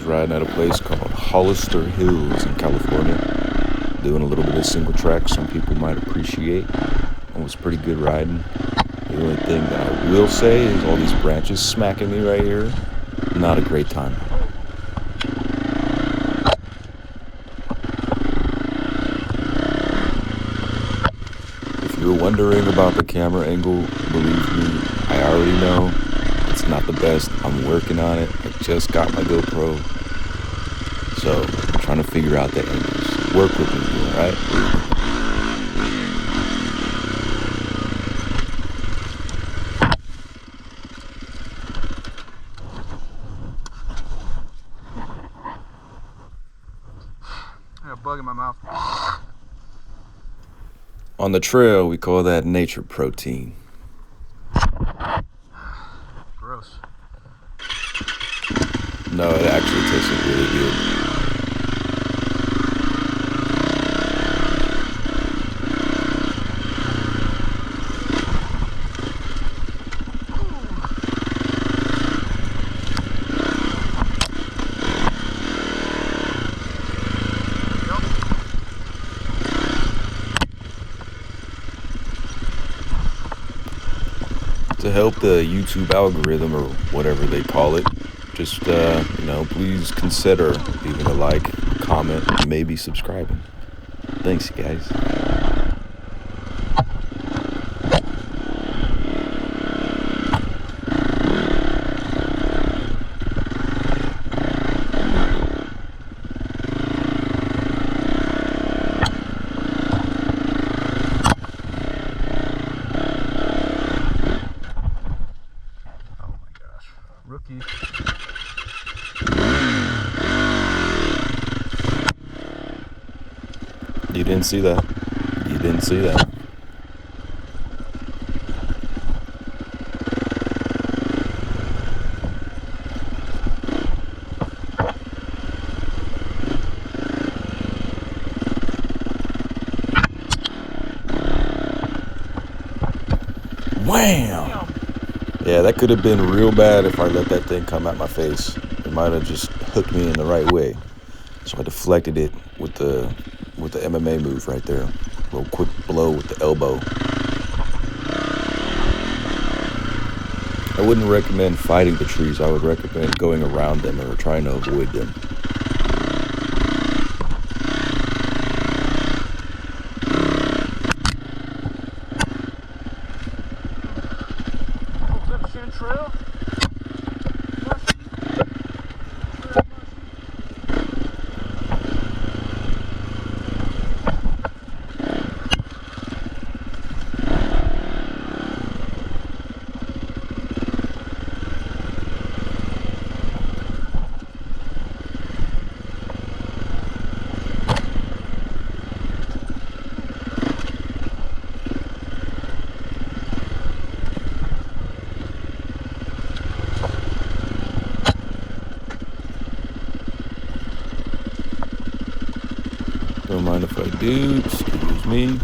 riding at a place called Hollister Hills in California, doing a little bit of single track some people might appreciate. It was pretty good riding. The only thing that I will say is all these branches smacking me right here. Not a great time. If you're wondering about the camera angle, believe me, I already know. It's not the best. I'm working on it. I just got my GoPro. So I'm trying to figure out the angles. Work with me, alright? I got a bug in my mouth. On the trail, we call that nature protein. Gross. No, it actually tasted really good. To help the YouTube algorithm or whatever they call it, just, please consider leaving a like, comment, and maybe subscribing. Thanks, guys. Rookie. You didn't see that. You didn't see that. Wham! Yeah, that could have been real bad if I let that thing come at my face. It might have just hooked me in the right way. So I deflected it with the MMA move right there. A little quick blow with the elbow. I wouldn't recommend fighting the trees. I would recommend going around them or trying to avoid them. Oh, is that a sand trail? Don't mind if I do. Excuse me.